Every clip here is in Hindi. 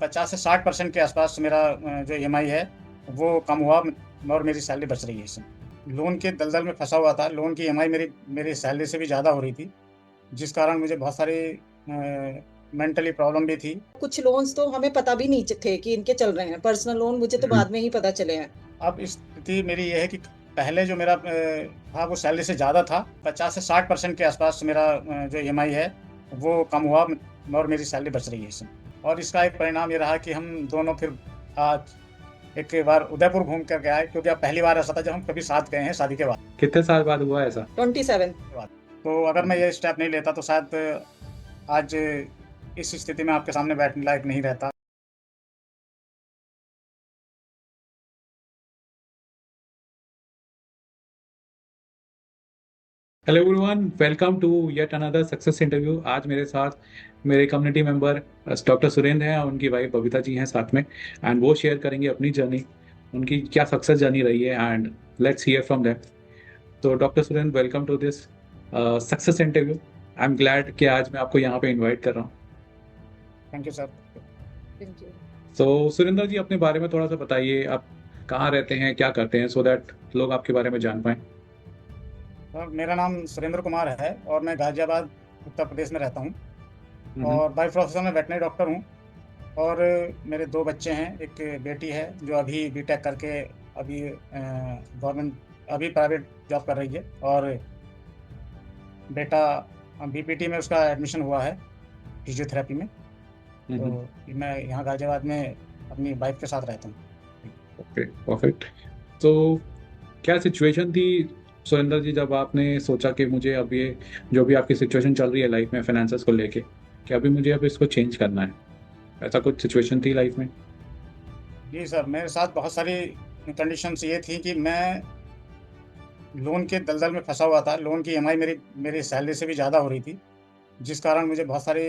50 से 60% के आसपास मेरा जो ईएमआई है वो कम हुआ और मेरी सैलरी बच रही है इसमें। लोन के दलदल में फंसा हुआ था। लोन की ईएमआई मेरी सैलरी से भी ज़्यादा हो रही थी, जिस कारण मुझे बहुत सारी मेंटली प्रॉब्लम भी थी। कुछ लोन्स तो हमें पता भी नहीं थे कि इनके चल रहे हैं। पर्सनल लोन मुझे तो बाद में ही पता चले हैं। अब स्थिति मेरी ये है कि पहले जो मेरा था वो सैलरी से ज़्यादा था। 50 से 60% के आसपास मेरा जो ईएमआई है वो कम हुआ और मेरी सैलरी बच रही है इसमें। और इसका एक परिणाम ये रहा कि हम दोनों फिर आज एक बार उदयपुर घूम कर के आए, क्योंकि अब पहली बार ऐसा था जब हम कभी साथ गए हैं शादी के बाद। कितने साल बाद हुआ ऐसा? 27। तो अगर मैं ये स्टेप नहीं लेता तो शायद आज इस स्थिति में आपके सामने बैठने लायक नहीं रहता। Hello everyone, welcome to yet another success interview. आज मेरे साथ मेरे कम्युनिटी मेंबर डॉक्टर सुरेंद्र हैं और उनकी वाइफ बबीता जी हैं साथ में, एंड वो शेयर करेंगे अपनी जर्नी, उनकी क्या सक्सेस जर्नी रही है, and let's hear from them. तो doctor Surendra, welcome to this success interview. I am glad कि आज मैं आपको यहाँ पे इनवाइट कर रहा हूँ। Thank you sir. Thank you. तो सुरेंद्र जी, अपने बारे में थोड़ा सा बताइए, आप कहाँ रहते हैं, क्या करते हैं, सो दैट लोग आपके बारे में जान पाएं। मेरा नाम सुरेंद्र कुमार है और मैं गाजियाबाद उत्तर प्रदेश में रहता हूँ हम्म। और बाय प्रोफेशन में वेटनरी डॉक्टर हूँ। और मेरे 2 बच्चे हैं। एक बेटी है जो अभी बीटेक करके अभी गवर्नमेंट अभी प्राइवेट जॉब कर रही है, और बेटा बीपीटी में उसका एडमिशन हुआ है फिजियोथेरेपी में। हम्म। तो मैं यहाँ गाजियाबाद में अपनी वाइफ के साथ रहता हूँ। Okay, perfect. तो क्या सिचुएशन थी सुरेंद्र जी, जब आपने सोचा कि मुझे अब ये जो भी आपकी सिचुएशन चल रही है लाइफ में फाइनेंसेस को लेके, कि अभी मुझे अब इसको चेंज करना है, ऐसा कुछ सिचुएशन थी लाइफ में? जी सर, मेरे साथ बहुत सारी कंडीशंस ये थी कि मैं लोन के दलदल में फंसा हुआ था। लोन की ईएमआई मेरी सैलरी से भी ज़्यादा हो रही थी, जिस कारण मुझे बहुत सारी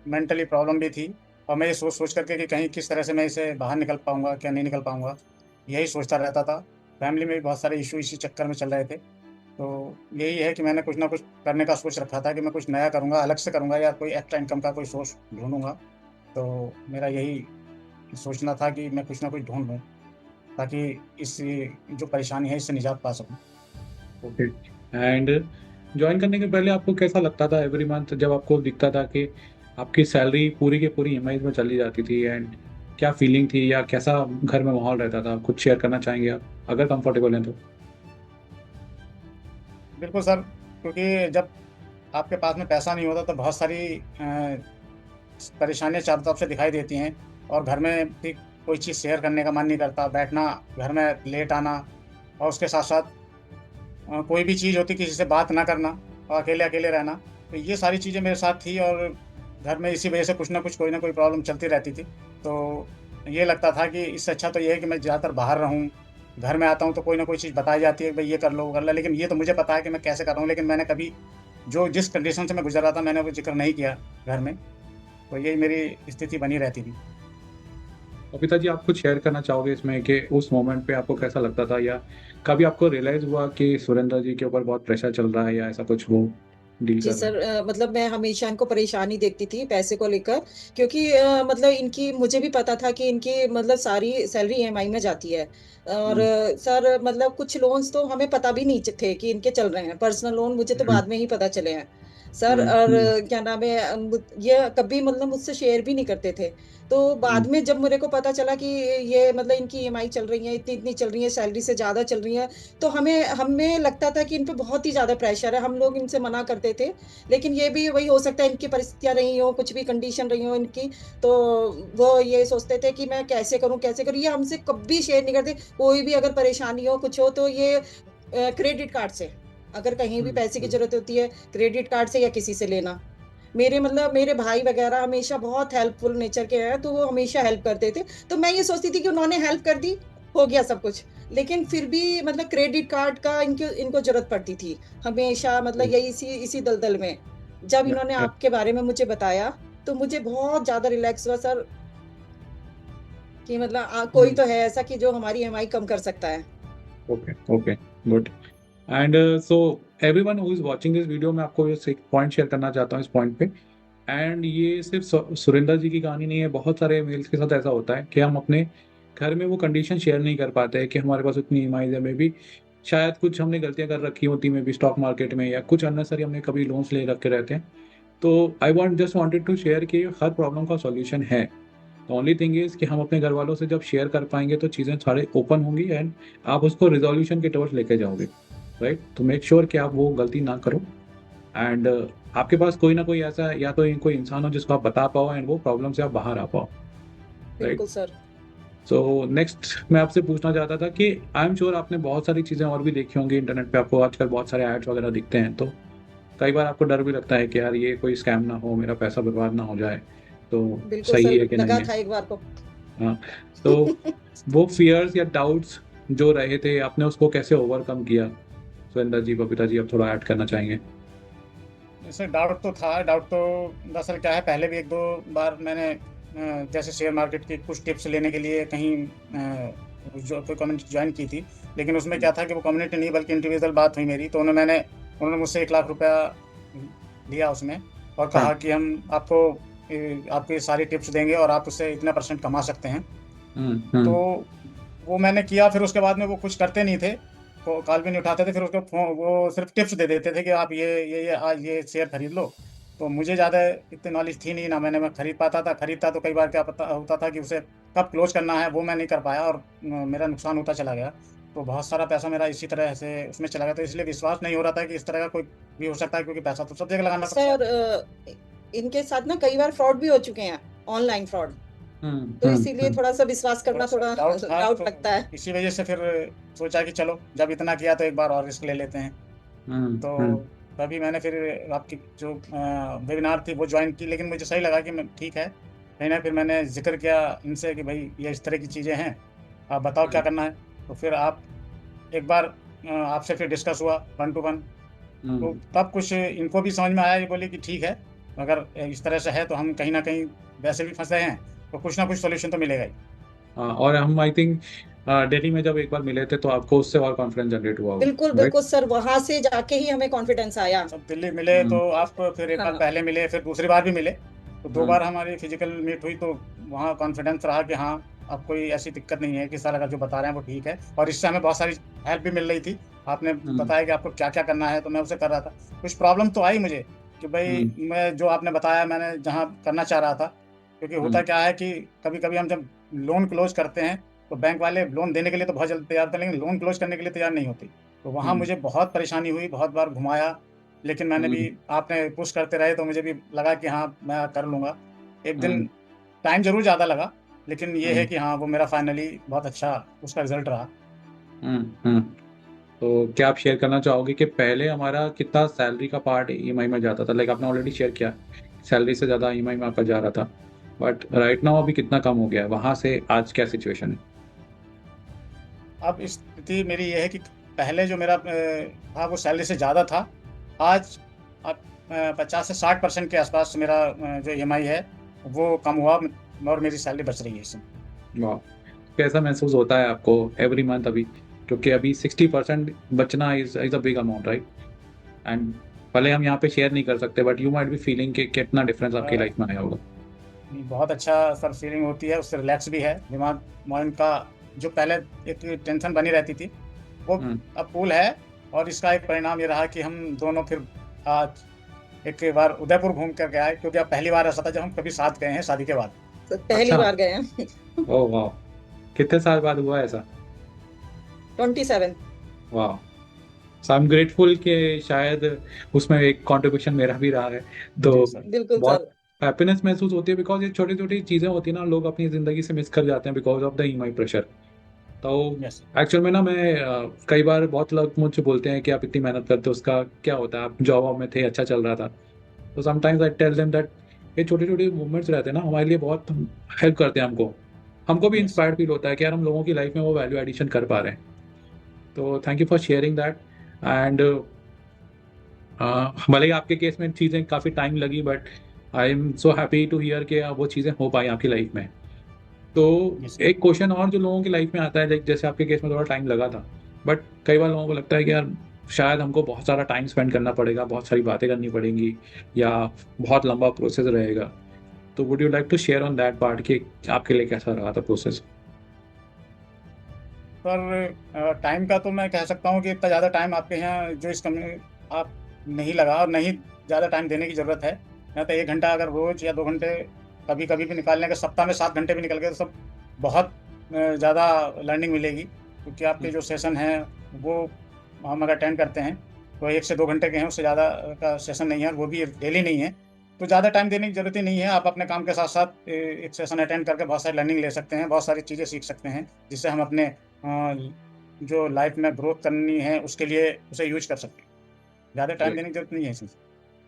मेंटली प्रॉब्लम भी थी। और मैं ये सोच सोच करके कि कहीं किस तरह से मैं इसे बाहर निकल पाऊँगा, क्या नहीं निकल पाऊँगा, यही सोचता रहता था। फैमिली में भी बहुत सारे इश्यू इसी चक्कर में चल रहे थे। तो यही है कि मैंने कुछ ना कुछ करने का सोच रखा था कि मैं कुछ नया करूँगा, अलग से करूँगा या कोई एक्स्ट्रा इनकम का कोई सोर्स ढूँढूँगा। तो मेरा यही सोचना था कि मैं कुछ ना कुछ ढूँढ लूँ, ताकि इस जो परेशानी है इससे निजात पा सकूँ। ओके। एंड ज्वाइन करने के पहले आपको कैसा लगता था एवरी मंथ, जब आपको दिखता था कि आपकी सैलरी पूरी की पूरी ईएमआई में चली जाती थी, एंड क्या फीलिंग थी या कैसा घर में माहौल रहता था? कुछ शेयर करना चाहेंगे आप, अगर कंफर्टेबल हैं तो? बिल्कुल सर, क्योंकि जब आपके पास में पैसा नहीं होता तो बहुत सारी परेशानियाँ चारों तरफ से दिखाई देती हैं, और घर में भी कोई चीज़ शेयर करने का मन नहीं करता, बैठना, घर में लेट आना, और उसके साथ-साथ कोई भी चीज़ होती किसी से बात ना करना और अकेले-अकेले रहना। तो ये सारी चीज़ें मेरे साथ थी, और घर में इसी वजह से कुछ ना कुछ, कोई ना कोई प्रॉब्लम चलती रहती थी। तो ये लगता था कि इससे अच्छा तो ये है कि मैं ज़्यादातर बाहर रहूँ। घर में आता हूँ तो कोई ना कोई चीज़ बताई जाती है, भई ये कर लो, वो कर लो, लेकिन ये तो मुझे पता है कि मैं कैसे कर रहा हूँ, लेकिन मैंने कभी जो जिस कंडीशन से मैं गुज़र रहा था मैंने वो ज़िक्र नहीं किया घर में। तो यही मेरी स्थिति बनी रहती थी। कविता जी, आप कुछ शेयर करना चाहोगे इसमें कि उस मोमेंट पे आपको कैसा लगता था, या कभी आपको रियलाइज हुआ कि सुरेंद्र जी के ऊपर बहुत प्रेशर चल रहा है या ऐसा कुछ वो डील जी कर रहे सर, हैं? मतलब मैं हमेशा इनको परेशानी देखती थी पैसे को लेकर, क्योंकि मतलब इनकी मुझे भी पता था कि इनकी मतलब सारी सैलरी ईएमआई में जाती है। और हम्म। सर मतलब कुछ लोन्स तो हमें पता भी नहीं थे कि इनके चल रहे हैं। पर्सनल लोन मुझे तो हम्म। बाद में ही पता चले हैं सर। हम्म। और हम्म। क्या नाम है, ये कभी मतलब मुझसे शेयर भी नहीं करते थे। तो बाद हम्म। में जब मेरे को पता चला कि ये मतलब इनकी ईएमआई चल रही है, इतनी इतनी चल रही है, सैलरी से ज्यादा चल रही है, तो हमें हमें लगता था कि इन पे बहुत ही ज्यादा प्रेशर है। हम लोग इनसे मना करते थे, लेकिन ये भी वही हो सकता है, इनकी परिस्थितियां रही हो, कुछ भी कंडीशन रही हो इनकी। तो वो ये सोचते थे कि मैं कैसे करूं कैसे करूं। ये हमसे कभी शेयर नहीं करते। कोई भी अगर परेशानी हो कुछ हो तो ये क्रेडिट कार्ड से, अगर कहीं भी पैसे की हम्म। जरूरत होती है, क्रेडिट कार्ड से या किसी से लेना। मेरे मतलब मेरे भाई वगैरह हमेशा बहुत हेल्पफुल नेचर के हैं, तो वो हमेशा हेल्प करते थे। तो मैं ये सोचती थी कि उन्होंने हेल्प कर दी, हो गया सब कुछ। लेकिन फिर भी मतलब क्रेडिट कार्ड का इनको इनको जरूरत पड़ती थी हमेशा। मतलब यही इसी दलदल में जब या इन्होंने या आपके बारे में मुझे बताया, तो मुझे बहुत ज्यादा रिलैक्स हुआ सर, कि मतलब कोई तो है ऐसा कि जो हमारी ईएमआई कम कर सकता है। Okay, okay, good. And so everyone who is watching this video, मैं आपको ये एक पॉइंट शेयर करना चाहता हूँ इस पॉइंट पे, एंड ये सिर्फ सुरेंद्र जी की कहानी नहीं है, बहुत सारे मेल्स के साथ ऐसा होता है कि हम अपने घर में वो कंडीशन शेयर नहीं कर पाते हैं कि हमारे पास उतनी ईएमआई है, में भी शायद कुछ हमने गलतियां कर रखी होती में भी स्टॉक मार्केट में, या कुछ अननेसरी हमने कभी लोन्स ले रखे रहते हैं। तो I just wanted to share कि हर प्रॉब्लम का सॉल्यूशन है। द ओनली थिंग इज कि हम अपने घर वालों से जब शेयर कर पाएंगे तो चीज़ें सारे ओपन होंगी एंड आप उसको रिजोल्यूशन के टवर्ड्स लेके जाओगे, राइट। तो मेक श्योर कि आप वो गलती ना करो एंड आपके पास कोई ना कोई ऐसा या तो कोई इंसान हो जिसको आप बता पाओ एंड वो प्रॉब्लम से आप बाहर आ पाओ, राइट। बिल्कुल सर। सो नेक्स्ट मैं आपसे पूछना चाहता था कि आई एम श्योर आपने बहुत सारी चीज़ें और भी देखी होंगी इंटरनेट पे, आपको आजकल बहुत सारे एड्स वगैरह दिखते हैं, तो कई बार आपको डर भी लगता है कि यार ये कोई स्कैम ना हो, मेरा पैसा बर्बाद ना हो जाए, तो बिल्कुल सही सर, है कि नहीं लगा है। था एक बार को। हाँ, तो वो फियर्स या डाउट्स जो रहे थे, आपने उसको कैसे ओवरकम किया? सुरेंद्र जी, बबीता जी, आप थोड़ा ऐड करना चाहेंगे? जैसे डाउट तो था, डाउट तो दरअसल क्या है, पहले भी एक दो बार मैंने जैसे शेयर मार्केट की कुछ टिप्स लेने के लिए कहीं जो कोई कम्युनिटी ज्वाइन की थी, लेकिन उसमें क्या था कि वो कम्युनिटी नहीं बल्कि इंडिविजुअल बात हुई मेरी, तो उन्होंने मुझसे 1 लाख रुपया लिया उसमें, और कहा हाँ। कि हम आपको आपकी सारी टिप्स देंगे और आप उससे इतना % कमा सकते हैं। तो वो मैंने किया, फिर उसके बाद में वो कुछ करते नहीं थे, तो कॉल भी नहीं उठाते थे, फिर उसको वो सिर्फ टिप्स दे देते थे कि आप ये आज ये शेयर खरीद लो। तो मुझे ज़्यादा इतनी नॉलेज थी नहीं ना, मैं खरीद पाता था, खरीदता तो कई बार क्या पता होता था कि उसे कब क्लोज करना है वो मैं नहीं कर पाया, और मेरा नुकसान होता चला गया। तो बहुत सारा पैसा मेरा इसी तरह से उसमें चला गया, तो इसलिए विश्वास नहीं हो रहा था कि इस तरह का कोई भी हो सकता है, क्योंकि पैसा तो सब जगह लगाना पड़ता है। सर इनके साथ ना कई बार फ्रॉड भी हो चुके हैं, ऑनलाइन फ्रॉड, तो इसीलिए थोड़ा सा विश्वास करना थोड़ा डाउट था, डाउट तो लगता है। इसी वजह से फिर सोचा कि चलो जब इतना किया तो एक बार और रिस्क ले लेते हैं। तो तभी मैंने फिर आपकी जो वेबिनार थी वो ज्वाइन की, लेकिन मुझे सही लगा कि मैं ठीक है, कहीं ना फिर मैंने जिक्र किया इनसे कि भाई ये इस तरह की चीज़ें हैं, आप बताओ क्या करना है। तो फिर आप एक बार आपसे फिर डिस्कस हुआ 1 to 1, तो तब कुछ इनको भी समझ में आया, ये बोले कि ठीक है, अगर इस तरह से है तो हम कहीं ना कहीं वैसे भी फंसे हैं, तो कुछ ना कुछ सोल्यूशन तो मिलेगा ही। और हम आई थिंक दिल्ली में जब एक बार मिले थे तो आपको उससे और कॉन्फिडेंस जनरेट हुआ होगा, बिल्कुल राइट? बिल्कुल सर, वहां से जाके ही हमें कॉन्फिडेंस आया। सब दिल्ली मिले तो आप फिर एक बार हाँ। पहले मिले, फिर दूसरी बार भी मिले, तो 2 बार हमारी फिजिकल मीट हुई, तो वहाँ कॉन्फिडेंस रहा कि हाँ, अब कोई ऐसी दिक्कत नहीं है कि सारा का जो बता रहे हैं वो ठीक है, और इससे हमें बहुत सारी हेल्प भी मिल रही थी। आपने बताया कि आपको क्या क्या करना है, तो मैं उसे कर रहा था। कुछ प्रॉब्लम तो आई मुझे कि भाई मैं जो आपने बताया मैंने जहाँ करना चाह रहा था, क्योंकि होता क्या है कि कभी कभी हम जब लोन क्लोज करते हैं तो बैंक वाले लोन देने के लिए तो बहुत जल्दी तैयार थे, लेकिन लोन क्लोज करने के लिए तैयार नहीं होती। तो वहाँ मुझे बहुत परेशानी हुई, बहुत बार घुमाया, लेकिन मैंने भी, आपने पुश करते रहे तो मुझे भी लगा कि हाँ मैं कर लूँगा। एक दिन टाइम ज़रूर ज़्यादा लगा, लेकिन ये है कि हाँ वो मेरा फाइनली बहुत अच्छा उसका रिजल्ट रहा। तो क्या आप शेयर करना चाहोगे कि पहले हमारा कितना सैलरी का पार्ट ईएमआई में जाता था? लाइक आपने ऑलरेडी शेयर किया, सैलरी से ज़्यादा ईएमआई में आपका जा रहा था, बट राइट नाउ अभी कितना कम हो गया है? वहाँ से आज क्या सिचुएशन है? अब स्थिति मेरी ये है कि पहले जो मेरा था वो सैलरी से ज़्यादा था। आज अब 50 से 60% के आसपास मेरा जो ईएमआई है वो कम हुआ, और मेरी सैलरी बच रही है इसमें। वाह, कैसा महसूस होता है आपको एवरी मंथ अभी? क्योंकि अभी 60% बचना is a big amount, right? And भले हम यहाँ पे शेयर नहीं कर सकते, but you might be feeling कि कितना डिफरेंस आपकी लाइफ में आया होगा। बहुत अच्छा सर फीलिंग होती है, उससे रिलैक्स भी है दिमाग, माइंड का जो पहले एक टेंशन बनी रहती थी वो अब कूल है। और इसका एक परिणाम ये रहा कि हम दोनों फिर आज एक बार उदयपुर घूम कर के आए, क्योंकि अब पहली बार ऐसा था जब हम कभी साथ गए हैं शादी के बाद। पहली अच्छा। बार गए हैं। ओह वाह, कितने साल बाद हुआ ऐसा? 27। वाह, सो आई एम ग्रेटफुल कि शायद उसमें एक कंट्रीब्यूशन मेरा भी रहा है, तो जी सर। बिल्कुल बहुत सर। हैप्पीनेस महसूस होती है, बिकॉज ये छोटी छोटी चीज़ें होती है ना, लोग अपनी ज़िंदगी से मिस कर जाते हैं because of the EMI pressure. तो यस। एक्चुअल में ना मैं कई बार बहुत लोग मुझसे बोलते हैं कि आप इतनी मेहनत करते हो, उसका क्या होता है? आप जॉब में थे, अच्छा चल रहा था। तो sometimes I tell them that ये छोटे छोटे मूवमेंट्स रहते हैं ना, हमारे लिए बहुत हेल्प करते हैं हमको भी Yes. इंस्पायर्ड फील होता है कि यार हम लोगों की लाइफ में वो वैल्यू एडिशन कर पा रहे हैं। तो thank you for sharing that. And भले ही आपके केस में चीज़ें काफ़ी टाइम लगी, but I am so happy to hear कि वो चीज़ें हो पाई आपकी लाइफ में। तो Yes. एक क्वेश्चन और जो लोगों की लाइफ में आता है, जैसे आपके केस में थोड़ा टाइम लगा था, बट कई बार लोगों को लगता है कि यार शायद हमको बहुत सारा टाइम स्पेंड करना पड़ेगा, बहुत सारी बातें करनी पड़ेंगी, या बहुत लंबा प्रोसेस रहेगा। तो would you like to share on that part कि आपके लिए कैसा रहा था प्रोसेस? पर टाइम का तो मैं कह सकता हूँ कि इतना ज़्यादा टाइम आपके यहाँ जो इस कम्युनिटी आप नहीं लगा, और नहीं ज़्यादा टाइम देने की ज़रूरत है। मैं तो 1 घंटा अगर रोज़ या 2 घंटे कभी कभी भी निकालने का, सप्ताह में 7 घंटे भी निकल गए तो सब बहुत ज़्यादा लर्निंग मिलेगी, क्योंकि आपके जो सेशन हैं वो हम अगर अटेंड करते हैं तो 1 से 2 घंटे के हैं, उससे ज़्यादा का सेशन नहीं है, और वो भी डेली नहीं है। तो ज़्यादा टाइम देने की ज़रूरत ही नहीं है। आप अपने काम के साथ साथ एक सेशन अटेंड करके बहुत सारी लर्निंग ले सकते हैं, बहुत सारी चीज़ें सीख सकते हैं, जिससे हम अपने जो लाइफ में ग्रोथ करनी है उसके लिए उसे यूज कर सकते हैं। ज़्यादा टाइम देने की ज़रूरत नहीं है इसमें।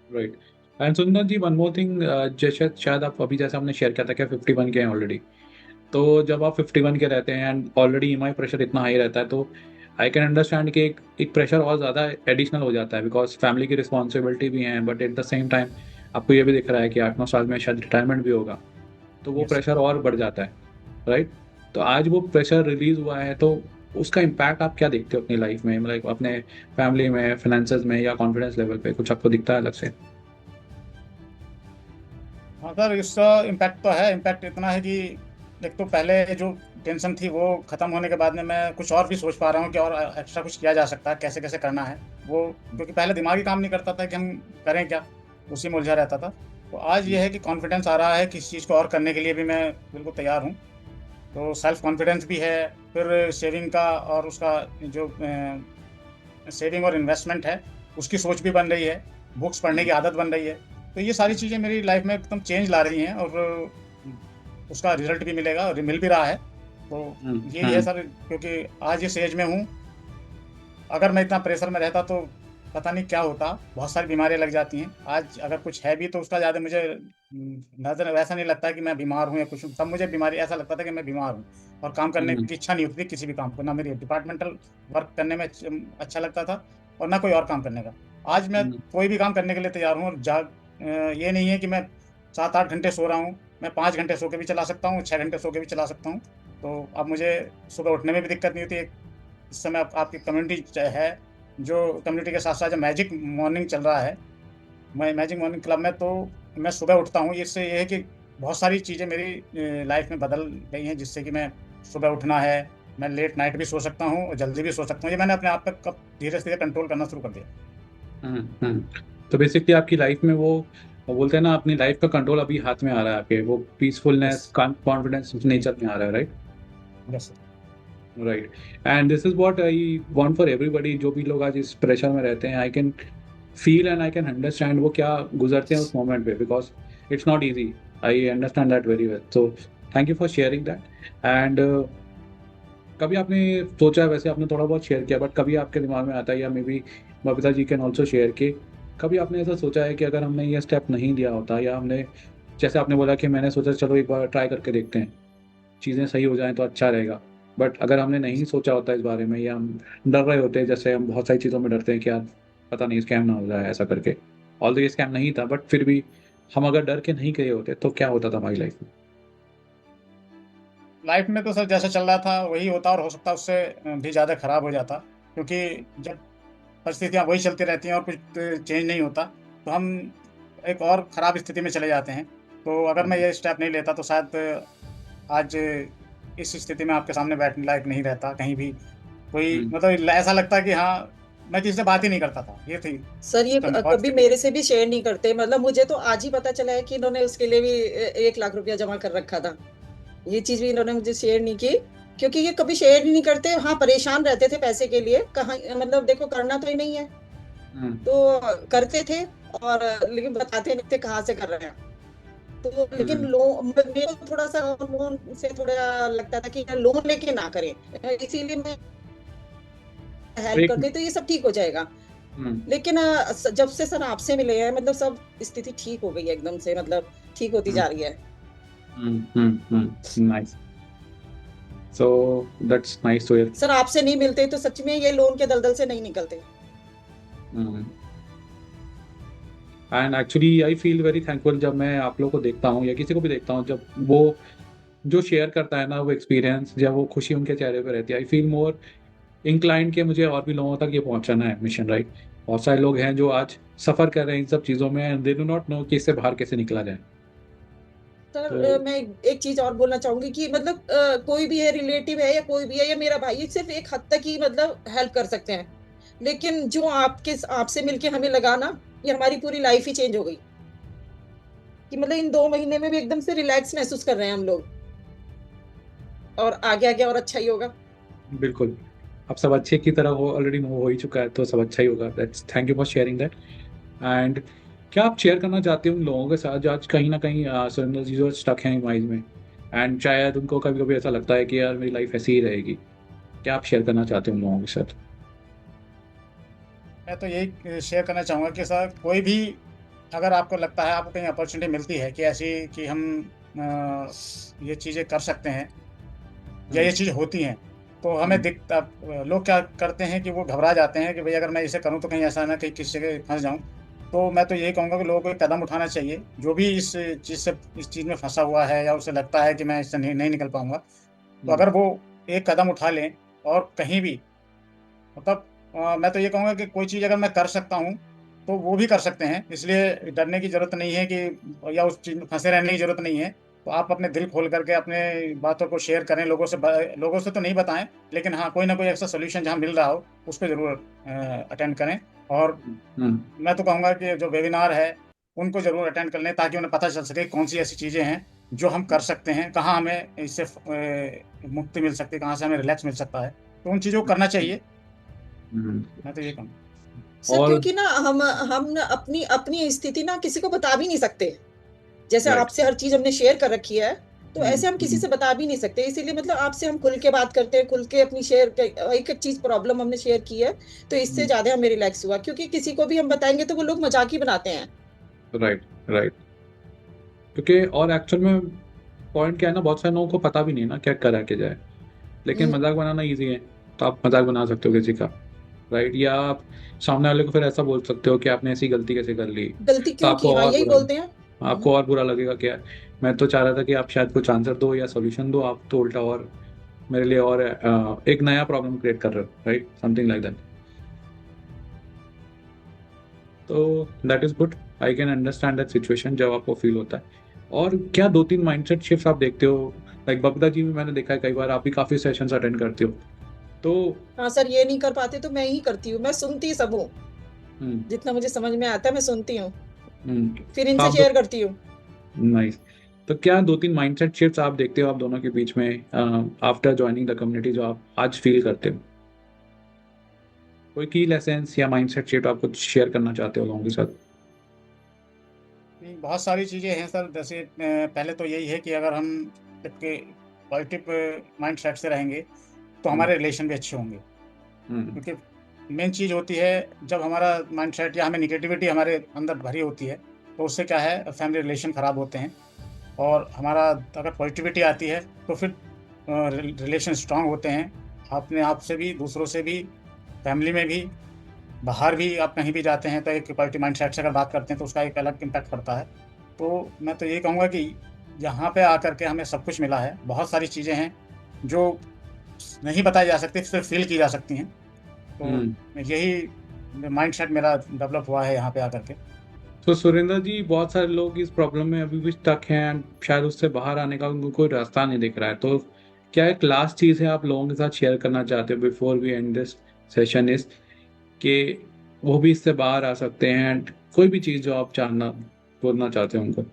राइट। एंड सुंदर जी, वन मोर थिंग, जैसे शायद आप अभी जैसे हमने शेयर किया था कि 51 के हैं ऑलरेडी। तो जब आप 51 के रहते हैं एंड ऑलरेडी ईएमआई प्रेशर इतना हाई रहता है, तो आई कैन अंडरस्टैंड कि एक प्रेशर और ज़्यादा एडिशनल हो जाता है, बिकॉज फैमिली की रिस्पॉन्सिबिलिटी भी है, but at the same time आपको ये भी दिख रहा है कि 8-9 साल में शायद रिटायरमेंट भी होगा, तो वो यस। प्रेशर और बढ़ जाता है, राइट? तो आज वो प्रेशर रिलीज हुआ है, तो उसका इम्पैक्ट आप क्या देखते हो अपनी लाइफ में, मतलब अपने फैमिली में, फाइनेंसेस में, या कॉन्फिडेंस लेवल पे कुछ आपको दिखता है अलग से? हाँ सर, इसका इम्पैक्ट तो है। इम्पैक्ट इतना है कि एक तो पहले जो टेंशन थी वो ख़त्म होने के बाद में मैं कुछ और भी सोच पा रहा हूँ कि और एक्स्ट्रा कुछ किया जा सकता है, कैसे कैसे करना है वो, क्योंकि पहले दिमाग ही काम नहीं करता था कि हम करें क्या, उसी में उलझा रहता था। तो आज ये है कि कॉन्फिडेंस आ रहा है कि इस चीज़ को और करने के लिए भी मैं बिल्कुल तैयार हूँ। तो सेल्फ कॉन्फिडेंस भी है, फिर सेविंग का और उसका जो सेविंग और इन्वेस्टमेंट है उसकी सोच भी बन रही है, बुक्स पढ़ने की आदत बन रही है। तो ये सारी चीज़ें मेरी लाइफ में एकदम चेंज ला रही हैं, और उसका रिजल्ट भी मिलेगा और मिल भी रहा है। तो यही है सर, क्योंकि आज इस एज में हूँ, अगर मैं इतना प्रेशर में रहता तो पता नहीं क्या होता, बहुत सारी बीमारियाँ लग जाती हैं। आज अगर कुछ है भी तो उसका ज़्यादा मुझे नज़र वैसा नहीं लगता कि मैं बीमार हूँ या कुछ हूँ, तब मुझे बीमारी ऐसा लगता था कि मैं बीमार हूँ, और काम करने की इच्छा नहीं होती थी किसी भी काम को, ना मेरी डिपार्टमेंटल वर्क करने में अच्छा लगता था, और ना कोई और काम करने का। आज मैं कोई भी काम करने के लिए तैयार हूँ, और ये नहीं है कि मैं 7-8 घंटे सो रहा हूँ, मैं 5 घंटे सो के भी चला सकता हूँ, 6 घंटे सो के भी चला सकता हूँ। तो अब मुझे सुबह उठने में भी दिक्कत नहीं होती। इस समय आपकी कम्युनिटी है, जो कम्युनिटी के साथ-साथ जो मैजिक मॉर्निंग चल रहा है, मैं मैजिक मॉर्निंग क्लब में, तो मैं सुबह उठता हूँ। इससे ये है कि बहुत सारी चीज़ें मेरी लाइफ में बदल गई हैं, जिससे कि मैं सुबह उठना है, मैं लेट नाइट भी सो सकता हूँ और जल्दी भी सो सकता हूँ। ये मैंने अपने आप पे कब धीरे-धीरे कंट्रोल करना शुरू कर दिया। तो बेसिकली आपकी लाइफ में वो बोलते हैं ना, अपनी लाइफ का कंट्रोल अभी हाथ में आ रहा है आपके, वो यस, पीसफुलनेस, कॉन्फिडेंस नेचर में आ रहा है, right? Yes, right. And this is what I want for everybody. जो भी लोग आज इस प्रेशर में रहते हैं, I can feel and I can understand वो क्या गुजरते हैं उस मोमेंट पे, because it's not easy. I understand that very well. So thank you for sharing that. And कभी आपने सोचा है, वैसे आपने थोड़ा बहुत शेयर किया, बट कभी आपके दिमाग में आता है, या maybe Babita ji can also share, कि कभी आपने ऐसा सोचा है कि अगर हमने ये स्टेप नहीं लिया होता, या हमने, जैसे आपने बोला कि मैंने सोचा चलो एक बार ट्राई करके देखते हैं, चीज़ें सही हो जाएं तो अच्छा रहेगा, बट अगर हमने नहीं सोचा होता इस बारे में, या हम डर रहे होते, जैसे हम बहुत सारी चीज़ों में डरते हैं कि यार पता नहीं स्कैम ना हो जाए ऐसा करके, ऑल्दो ये स्कैम नहीं था, बट फिर भी हम अगर डर के नहीं गए होते तो क्या होता था हमारी लाइफ में? लाइफ में तो सर जैसा चल रहा था वही होता, और हो सकता है उससे भी ज़्यादा खराब हो जाता, क्योंकि जब परिस्थितियाँ वही चलती रहती हैं और कुछ चेंज नहीं होता, तो हम एक और ख़राब स्थिति में चले जाते हैं। तो अगर मैं ये स्टेप नहीं लेता तो शायद आज इस स्थिति में आपके सामने बैठने लायक नहीं रहता, कहीं भी कोई हम्म, मतलब ऐसा लगता कि हाँ, मैं किसी से बात ही नहीं करता था। ये थी सर ये कभी स्थिति। मेरे से भी शेयर नहीं करते, मतलब मुझे तो आज ही पता चला है कि इन्होंने उसके लिए भी 1 लाख रुपया जमा कर रखा था। ये चीज़ भी इन्होंने मुझे शेयर नहीं की, क्योंकि ये कभी शेयर ही नहीं करते। हाँ, परेशान रहते थे पैसे के लिए, कहाँ मतलब देखो करना तो ही नहीं है, हम्म, तो करते थे, और लेकिन बताते नहीं थे कहाँ से कर रहे हैं। तो लेकिन हम्म, मेरे को थोड़ा-सा लोन से थोड़ा लगता था कि लोन लेके ना करें, इसीलिए मैं हेल्प एक, करती तो ये सब ठीक हो जाएगा। हम्म, लेकिन जब से सर आपसे मिले हैं, मतलब सब स्थिति ठीक हो गई है एकदम से, मतलब ठीक होती जा रही है। Nice. So that's nice to hear. Sir आपसे नहीं मिलते तो सच में ये लोन के दलदल से नहीं निकलते। And actually I feel very thankful जब मैं आप लोगों को देखता हूँ, या किसी को भी देखता हूँ, जब वो जो शेयर करता है ना वो एक्सपीरियंस, जब वो खुशी उनके चेहरे पे रहती है, आई फील मोर इंक्लाइंड कि मुझे और भी लोगों तक ये पहुंचाना है मिशन, राइट? बहुत सारे लोग हैं जो आज सफ़र कर रहे हैं इन सब चीज़ों में, and they do not know कि इससे बाहर कैसे निकला जाए। सर तो मैं एक चीज और बोलना चाहूंगी कि मतलब कोई भी है, रिलेटिव है या कोई भी है या मेरा भाई, ये सिर्फ एक हद तक ही मतलब हेल्प कर सकते हैं। लेकिन जो आपसे मिलके हमें लगा ना, ये हमारी पूरी लाइफ ही चेंज हो गई। कि मतलब इन 2 महीने में भी एकदम से रिलैक्स महसूस कर रहे हैं हम लोग। और आगे आगे और अच्छा ही होगा। बिल्कुल, अब सब अच्छे की तरह हो, ऑलरेडी मूव हो ही चुका है, तो सब अच्छा ही होगा। That's, thank you for sharing that. And क्या आप शेयर करना चाहते हो उन लोगों के साथ जो आज कहीं ना कहीं सुरेंद्र जी जो स्टक हैं माइंड में, एंड शायद उनको कभी कभी ऐसा लगता है कि यार मेरी लाइफ ऐसी ही रहेगी? क्या आप शेयर करना चाहते हो उन लोगों के साथ? मैं तो यही शेयर करना चाहूँगा कि सर कोई भी, अगर आपको लगता है आपको कहीं अपॉर्चुनिटी मिलती है कि ऐसी कि हम ये चीज़ें कर सकते हैं या ये हम्म। चीज़ होती हैं, तो हमें हम्म। दिखता, लोग क्या करते हैं कि वो घबरा जाते हैं कि भाई अगर मैं इसे करूँ तो कहीं ऐसा ना कहीं किसी जगह फंस जाऊँ। तो मैं तो यही कहूँगा कि लोगों को एक कदम उठाना चाहिए, जो भी इस चीज़ में फंसा हुआ है या उसे लगता है कि मैं इससे नहीं निकल पाऊंगा, तो हम्म। अगर वो एक कदम उठा लें और कहीं भी, मतलब मैं तो ये कहूँगा कि कोई चीज़ अगर मैं कर सकता हूँ तो वो भी कर सकते हैं, इसलिए डरने की जरूरत नहीं है कि, या उस चीज़ में फंसे रहने की जरूरत नहीं है। तो आप अपने दिल खोल करके अपने बातों को शेयर करें, लोगों से तो नहीं बताएं, लेकिन हाँ कोई ना कोई ऐसा सोल्यूशन जहाँ मिल रहा हो उस पर जरूर अटेंड करें। और हम्म। मैं तो कहूँगा कि जो वेबिनार है उनको जरूर अटेंड कर लें, ताकि उन्हें पता चल सके कौन सी ऐसी चीज़ें हैं जो हम कर सकते हैं, कहाँ हमें इससे मुक्ति मिल सकती है, कहाँ से हमें रिलैक्स मिल सकता है, तो उन चीज़ों को करना चाहिए। हम्म। मैं तो ये कहूँ। सर और क्योंकि ना हम ना अपनी अपनी स्थिति ना किसी को बता भी नहीं सकते। जैसे राइट। आपसे हर चीज हमने शेयर कर रखी है, तो हम्म। ऐसे हम किसी हम्म। से बता भी नहीं सकते। इसीलिए मतलब आपसे हम खुल के बात करते हैं, खुल के अपनी एक एक चीज प्रॉब्लम हमने शेयर की है। तो इससे हम्म। ज्यादा हमें रिलैक्स हुआ, क्योंकि किसी को भी हम बताएंगे तो वो लोग मजाक ही बनाते हैं। राइट। राइट। क्योंकि और एक्चुअल में पॉइंट क्या है ना, बहुत सारे लोगों को पता भी नहीं है ना क्या करा के जाए, लेकिन हम्म। मजाक बनाना ईजी है। तो आप मजाक बना सकते हो किसी का, राइट? या आप सामने वाले को फिर ऐसा बोल सकते हो कि आपने ऐसी गलती कैसे कर ली, गलती तो क्यों की, हाँ यही बोलते हैं। आपको और बुरा लगेगा क्या। मैं तो चाह रहा था कि आप शायद कुछ आंसर दो या सॉल्यूशन दो, आप तो उल्टा और मेरे लिए और एक नया प्रॉब्लम क्रिएट कर रहे हो, राइट? Something like that. तो that is good, I can understand that situation जब आपको फील होता है। और क्या दो तीन माइंडसेट शिफ्ट आप देखते हो? लाइक बबीता जी में मैंने देखा है कई बार, आप भी काफी सेशंस अटेंड करते हो, तो हाँ सर, ये नहीं कर पाते तो मैं ही करती हूँ, मैं सुनती सब हूँ। हम्म। जितना मुझे समझ में आता है मैं सुनती हूँ, हम्म। फिर तो इनसे आप दो, शेयर करती हूँ। नाइस। तो क्या दो तीन माइंडसेट शिफ्ट्स आप देखते हो आप दोनों के बीच में आफ्टर ज्वाइनिंग द कम्युनिटी, जो आप आज फील करते हो? कोई की लेसन्स या माइंडसेट शिफ्ट आप कुछ शेयर करना चाहते हो लोगों के साथ? बहुत सारी चीज़ें हैं सर, जैसे पहले तो यही है कि अगर हम एक पॉजिटिव माइंड सेट से रहेंगे तो हम्म। हमारे रिलेशन भी अच्छे होंगे। हम्म। क्योंकि मेन चीज़ होती है, जब हमारा माइंड सेट या हमें निगेटिविटी हमारे अंदर भरी होती है, तो उससे क्या है, फैमिली रिलेशन खराब होते हैं। और हमारा अगर पॉजिटिविटी आती है तो फिर रिलेशन स्ट्रांग होते हैं, अपने आप से भी, दूसरों से भी, फैमिली में भी, बाहर भी। आप कहीं भी जाते हैं तो एक पॉजिटिव माइंड सेट से अगर बात करते हैं तो उसका एक अलग इम्पैक्ट पड़ता है। तो मैं तो ये कहूँगा कि यहाँ पे आकर के हमें सब कुछ मिला है, बहुत सारी चीज़ें हैं जो नहीं बताई जा सकती, सिर्फ फील की जा सकती हैं। तो हम्म। यही माइंड सेट मेरा डेवलप हुआ है यहाँ पे आकर के। तो सुरेंद्र जी, बहुत सारे लोग इस प्रॉब्लम में अभी भी स्टक हैं and शायद उससे बाहर आने का उनको कोई रास्ता नहीं दिख रहा है, तो क्या एक लास्ट चीज़ है आप लोगों के साथ शेयर करना चाहते हो before we end this session is, कि वो भी इससे बाहर आ सकते हैं, and कोई भी चीज़ जो आप जानना बोलना चाहते हो उनको?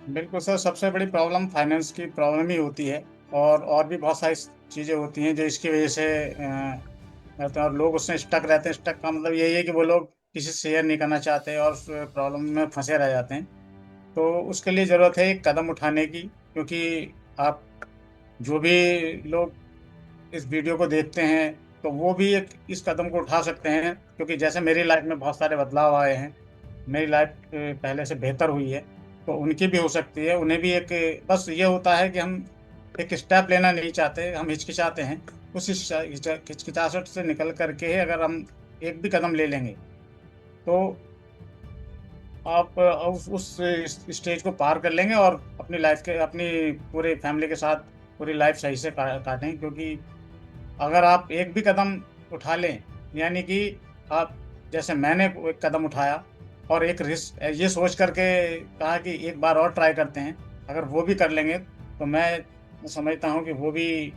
बिल्कुल सर, सबसे बड़ी प्रॉब्लम फाइनेंस की प्रॉब्लम ही होती है। और भी बहुत सारी चीज़ें होती हैं जो इसकी वजह से रहते हैं, और लोग उसमें स्टक रहते हैं। स्टक का मतलब यही है कि वो लोग किसी से शेयर नहीं करना चाहते और प्रॉब्लम में फंसे रह जाते हैं। तो उसके लिए ज़रूरत है एक कदम उठाने की, क्योंकि आप, जो भी लोग इस वीडियो को देखते हैं, तो वो भी एक इस कदम को उठा सकते हैं, क्योंकि जैसे मेरी लाइफ में बहुत सारे बदलाव आए हैं, मेरी लाइफ पहले से बेहतर हुई है, तो उनकी भी हो सकती है। उन्हें भी एक, बस ये होता है कि हम एक स्टेप लेना नहीं चाहते, हम हिचकिचाते हैं। उस हिचकिचाहट से निकल करके अगर हम एक भी कदम ले लेंगे, तो आप उस स्टेज को पार कर लेंगे और अपनी लाइफ के, अपनी पूरे फैमिली के साथ पूरी लाइफ सही से काटें, क्योंकि अगर आप एक भी कदम उठा लें, यानी कि आप, जैसे मैंने एक कदम उठाया और एक रिस्क ये सोच करके कहा कि एक बार और ट्राई करते हैं, अगर वो भी कर लेंगे तो मैं समझता हूँ कि वो भी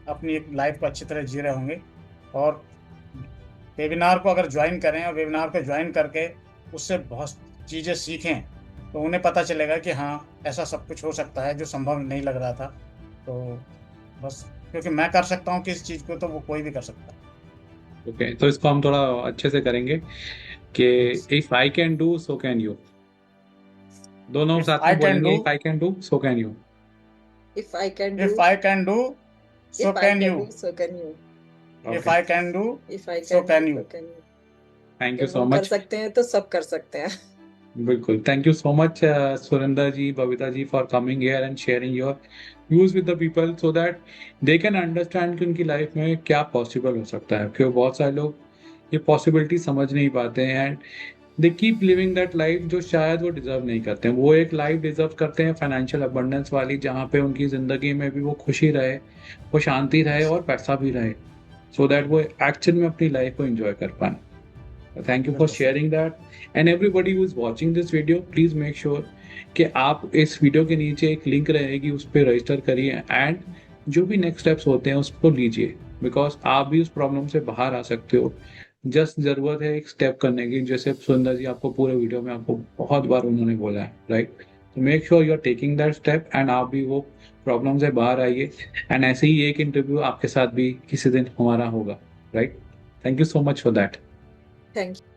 अपनी एक लाइफ को अच्छी तरह जी रहे होंगे। और वेबिनार को अगर ज्वाइन करें और वेबिनार को ज्वाइन करके उससे बहुत चीज़ें सीखें, तो उन्हें पता चलेगा कि हाँ, ऐसा सब कुछ हो सकता है जो संभव नहीं लग रहा था। तो बस क्योंकि मैं कर सकता हूँ कि इस चीज़ को, तो वो कोई भी कर सकता है। ओके, तो इसको हम थोड़ा अच्छे से करेंगे कि if I can do so can you. दोनों इफ साथ आई में कैन बोलेंगे, do if I can do so can you. If I can if do I can do so if I can can you do so can you if okay, I can do if I so can do can so you can you thank you जब सो हम कर मच। सकते हैं तो सब कर सकते हैं। बिल्कुल, thank you so much Surendra ji, Babita ji, for coming here and sharing your views with the people so that they can understand कि उनकी लाइफ में क्या पॉसिबल हो सकता है, क्योंकि बहुत सारे लोग ये पॉसिबिलिटी समझ नहीं पाते हैं and they keep living that life जो शायद वो डिजर्व नहीं करते हैं। वो एक लाइफ डिजर्व करते हैं फाइनेंशियल अबंडेंस वाली, जहाँ पे उनकी जिंदगी में भी वो खुशी रहे, वो शांति रहे और पैसा भी रहे, सो दैट वो एक्चुअल में अपनी लाइफ को एंजॉय कर पाए। Thank you for बिल्कुल सही। sharing that. And everybody who is watching this video, please make sure कि आप इस वीडियो के नीचे एक लिंक रहेगी, उस पर रजिस्टर करिए एंड जो भी नेक्स्ट स्टेप्स होते हैं उसको लीजिए, बिकॉज आप भी उस प्रॉब्लम से बाहर आ सकते हो। जस्ट जरूरत है एक स्टेप करने की, जैसे सुंदर जी आपको पूरे वीडियो में आपको बहुत बार उन्होंने बोला है, राइट? तो make sure you are taking that step and आप भी वो प्रॉब्लम से बाहर आइए। एंड ऐसे ही एक इंटरव्यू आपके साथ भी किसी दिन हमारा होगा, right? Thank you so much for that. Thank you.